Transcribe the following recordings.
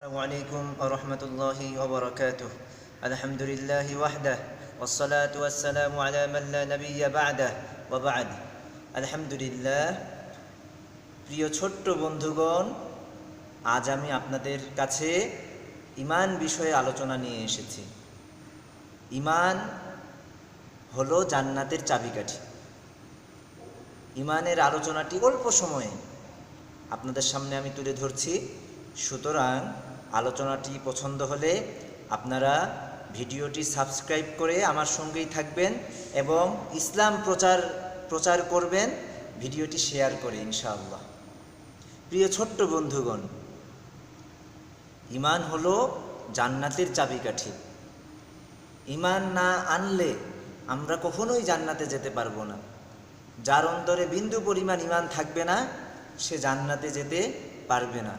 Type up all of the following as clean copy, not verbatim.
السلام عليكم ورحمة الله وبركاته. الحمد لله وحده والصلاة والسلام على من لا نبي بعده وبعد. الحمد لله. প্রিয় ছোট্ট বন্ধুগণ, আজ আমি আপনাদের কাছে ঈমান বিষয়ে আলোচনা নিয়ে এসেছি। ঈমান হলো জান্নাতের চাবিকাঠি। ঈমানের আলোচনাটি অল্প সময়ে আপনাদের সামনে আমি তুলে ধরছি। সুতরাং আলোচনাটি পছন্দ হলে আপনারা ভিডিওটি সাবস্ক্রাইব করে আমার সঙ্গেই থাকবেন এবং ইসলাম প্রচার করবেন, ভিডিওটি শেয়ার করে ইনশাআল্লাহ। প্রিয় ছোট্ট বন্ধুগণ, ঈমান হলো জান্নাতের চাবিকাঠি। ঈমান না আনলে আমরা কখনোই জান্নাতে যেতে পারবো না। যার অন্তরে বিন্দু পরিমাণ ঈমান থাকবে না, সে জান্নাতে যেতে পারবে না।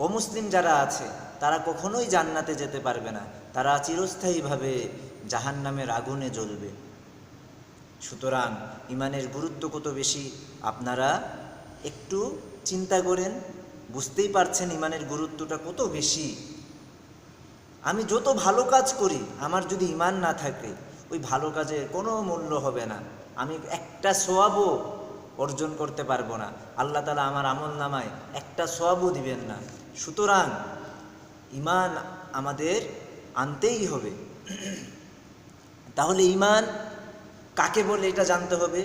অমুসলিম যারা আছে তারা কখনোই জান্নাতে যেতে পারবে না, তারা চিরস্থায়ীভাবে জাহান্নামের আগুনে জ্বলবে। সুতরাং ঈমানের গুরুত্ব কত বেশি আপনারা একটু চিন্তা করেন, বুঝতেই পারছেন ঈমানের গুরুত্বটা কত বেশি। আমি যত ভালো কাজ করি, আমার যদি ঈমান না থাকে, ওই ভালো কাজের কোনো মূল্য হবে না। আমি একটা সওয়াবও অর্জন করতে পারবো না। আল্লাহ তাআলা আমার আমল নামায় একটা সওয়াবও দিবেন না। সুতরাং ঈমান আমাদের আনতেই হবে। তাহলে ঈমান কাকে বলে এটা জানতে হবে।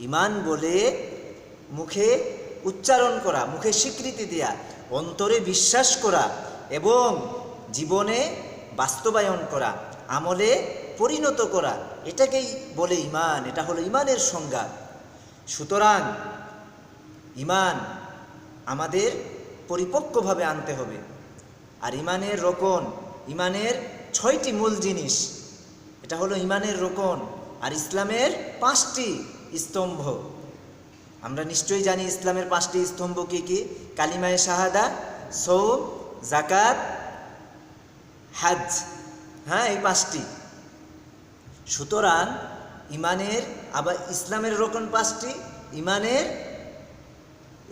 ঈমান বলে মুখে উচ্চারণ করা, মুখে স্বীকৃতি দেয়া, অন্তরে বিশ্বাস করা এবং জীবনে বাস্তবায়ন করা, আমলে পরিণত করা, এটাকেই বলে ঈমান। এটা হলো ঈমানের সংজ্ঞা। সুতরাং ঈমান আমাদের পরিপক্কভাবে আনতে হবে। আর ঈমানের রোকন, ঈমানের 6টি মূল জিনিস, এটা হলো ঈমানের রোকন। আর ইসলামের 5টি স্তম্ভ। আমরা নিশ্চয়ই জানি ইসলামের 5টি স্তম্ভ কি কি? কালিমায়ে শাহাদা, সওম, যাকাত, হজ। এই 5টি। সুতরাং ঈমানের আবার ইসলামের রোকন 5টি, ঈমানের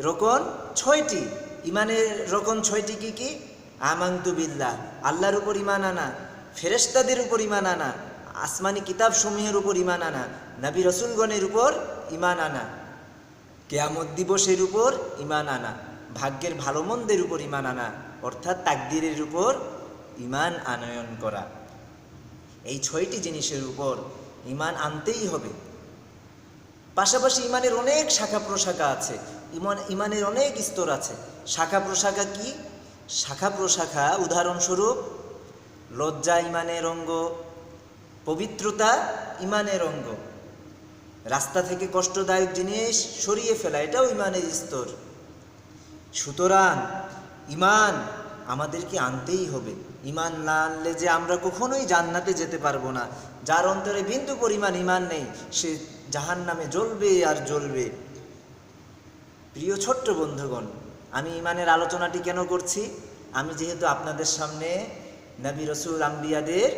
রোকন 6টি। ঈমানের রোকন 6টি কি কি? আমানতু বিল্লাহ, আল্লাহর উপর ঈমান আনা, ফেরেশতাদের উপর ঈমান আনা, আসমানি কিতাব সমূহের উপর ঈমান আনা, নবী রাসূলগণের উপর ঈমান আনা, কিয়ামত দিবসের উপর ঈমান আনা, ভাগ্যের ভালো মন্দের উপর ঈমান আনা, অর্থাৎ তাকদীরের উপর ঈমান আনয়ন করা। এই 6টি জিনিসের উপর ঈমান আনতেই হবে। পাশাপাশি ঈমানের অনেক শাখা প্রশাখা আছে, ঈমানের অনেক স্তর আছে। শাখা প্রশাখা কি? শাখা প্রশাখা উদাহরণস্বরূপ লজ্জা ঈমানের অঙ্গ, পবিত্রতা ঈমানের অঙ্গ, রাস্তা থেকে কষ্টদায়ক জিনিস সরিয়ে ফেলা, এটাও ঈমানের স্তর। সুতরাং ঈমান আমাদেরকে আনতেই হবে। ঈমান না আনলে যে আমরা কখনোই জান্নাতে যেতে পারবো না। যার অন্তরে বিন্দু পরিমাণ ঈমান নেই, সে জাহান্নামে জ্বলবে আর জ্বলবে। প্রিয় ছোট্ট বন্ধুগণ, আমি ঈমানের আলোচনাটি কেন করছি? আমি যেহেতু আপনাদের সামনে নবী রাসূল আম্বিয়াদের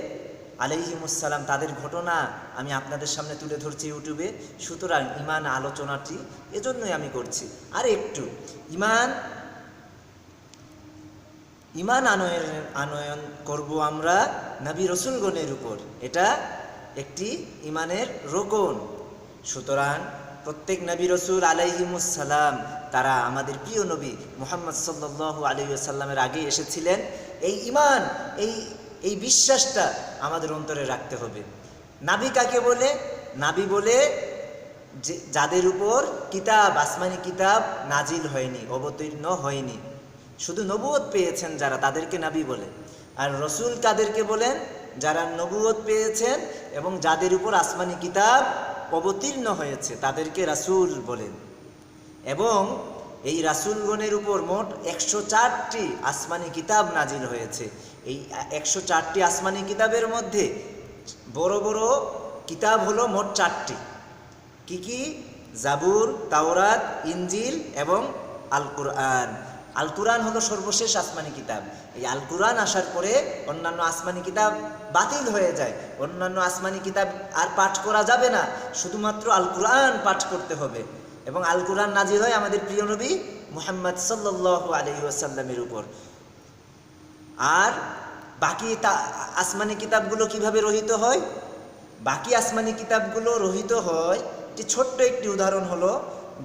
আলাইহিমুসসালাম তাদের ঘটনা আমি আপনাদের সামনে তুলে ধরছি ইউটিউবে। সুতরাং ঈমান আলোচনাটি এজন্যই আমি করছি। আর একটু ঈমান আনয়ন করব আমরা নবী রাসূলগণের উপর। এটা একটি ঈমানের রোকন। সুতরাং প্রত্যেক নবী রাসূল আলাইহিমুসসালাম তারা আমাদের প্রিয় নবী মুহাম্মদ সাল্লাল্লাহু আলাইহি ওয়াসাল্লামের আগে এসেছিলেন। এই ঈমান, এই বিশ্বাসটা আমাদের অন্তরে রাখতে হবে। নাবী কাকে বলে? নাবী বলে যাদের উপর কিতাব, আসমানি কিতাব নাজিল হয়নি, অবতীর্ণ হয়নি, শুধু নবুয়ত পেয়েছেন যারা, তাদেরকে নবী বলে। আর রসুল কাদেরকে বলেন? যারা নবুয়ত পেয়েছেন এবং যাদের উপর আসমানি কিতাব অবতীর্ণ হয়েছে, তাদেরকে রাসূল বলেন। এবং এই রাসূলগণের উপর মোট 104টি আসমানি কিতাব নাজিল হয়েছে। এই 104টি আসমানি কিতাবের মধ্যে বড় বড় কিতাব হলো মোট 4টি। কি কি? জাবুর, তাওরাত, ইনজিল এবং আল কুরআন। আল কুরআন হলো সর্বশেষ আসমানি কিতাব। এই আল কুরআন আসার পরে অন্যান্য আসমানি কিতাব বাতিল হয়ে যায়। অন্যান্য আসমানি কিতাব আর পাঠ করা যাবে না, শুধুমাত্র আল কুরআন পাঠ করতে হবে। এবং আল কুরআন নাজিল হয় আমাদের প্রিয় নবী মুহাম্মদ সাল্লাল্লাহু আলাইহি ওয়াসাল্লামের উপর। আর বাকি আসমানি কিতাবগুলো কিভাবে রহিত হয়? বাকি আসমানি কিতাবগুলো রহিত হয় যে ছোট্ট একটি উদাহরণ হলো,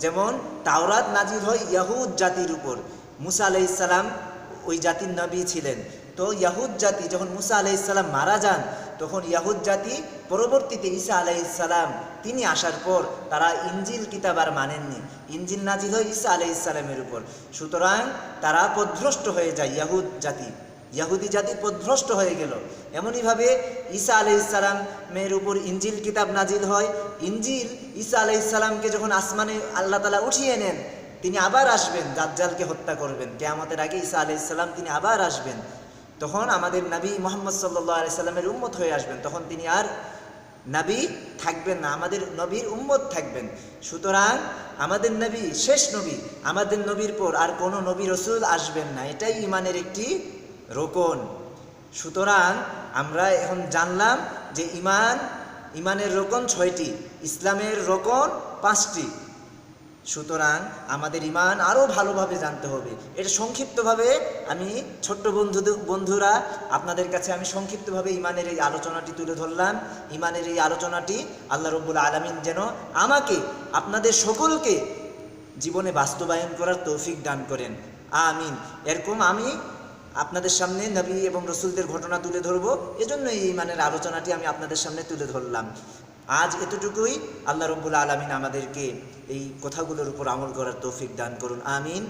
যেমন তাওরাত নাজিল হয় ইয়াহুদ জাতির উপর। মুসা আলাইহিস সালাম ওই জাতির নবী ছিলেন। তো ইয়াহুদ জাতি যখন মুসা আলাইহিস সালাম মারা যান, তখন ইয়াহুদ জাতি পরবর্তীতে ঈসা আলাইহিস সালাম তিনি আসার পর তারা ইনজিল কিতাব আর মানেননি। ইনজিল নাজিল হয় ঈসা আলাইহিস সালামের উপর। সুতরাং তারা পথভ্রষ্ট হয়ে যায়, ইয়াহুদি জাতি পথভ্রষ্ট হয়ে গেল। এমনইভাবে ঈসা আলাইহিস সালামের উপর ইনজিল কিতাব নাজিল হয়। ইনজিল ঈসা আলাইহিস সালামকে যখন আসমানে আল্লাহ তাআলা উঠিয়ে নেন, তিনি আবার আসবেন, দাজ্জালকে হত্যা করবেন। কিয়ামতের আগে ঈসা আলাইহিস সালাম তিনি আবার আসবেন। তখন আমাদের নবী মুহাম্মদ সাল্লাল্লাহু আলাইহি সাল্লামের উম্মত হয়ে আসবেন। তখন তিনি আর নবী থাকবেন না, আমাদের নবীর উম্মত থাকবেন। সুতরাং আমাদের নবী শেষ নবী, আমাদের নবীর পর আর কোনো নবী রসুল আসবেন না। এটাই ইমানের একটি রোকন। সুতরাং আমরা এখন জানলাম যে ইমানের রোকন 6টি, ইসলামের রোকন 5টি। সুতরাং আমাদের ইমান আরও ভালোভাবে জানতে হবে। এটা সংক্ষিপ্তভাবে আমি ছোট্ট বন্ধুরা আপনাদের কাছে আমি সংক্ষিপ্তভাবে ইমানের এই আলোচনাটি তুলে ধরলাম। ইমানের এই আলোচনাটি আল্লাহ রাব্বুল আলামিন যেন আমাকে আপনাদের সকলকে জীবনে বাস্তবায়ন করার তৌফিক দান করেন, আমিন। এরকম আমি আপনাদের সামনে নবী এবং রসুলদের ঘটনা তুলে ধরবো, এজন্য এই ইমানের আলোচনাটি আমি আপনাদের সামনে তুলে ধরলাম। আজ এতটুকুই। আল্লাহ রাব্বুল আলামিন আমাদেরকে এই কথাগুলোর উপর আমল করার তৌফিক দান করুন, আমিন।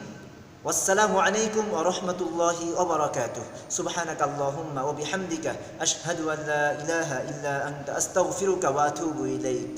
ওয়াসসালামু আলাইকুম ওয়া রাহমাতুল্লাহি ওয়া বারাকাতুহু। সুবহানাকাল্লাহুম্মা ওয়া বিহামদিকা আশহাদু আল্লা ইলাহা ইল্লা আনতা আস্তাগফিরুকা ওয়া আতুবু ইলাইক।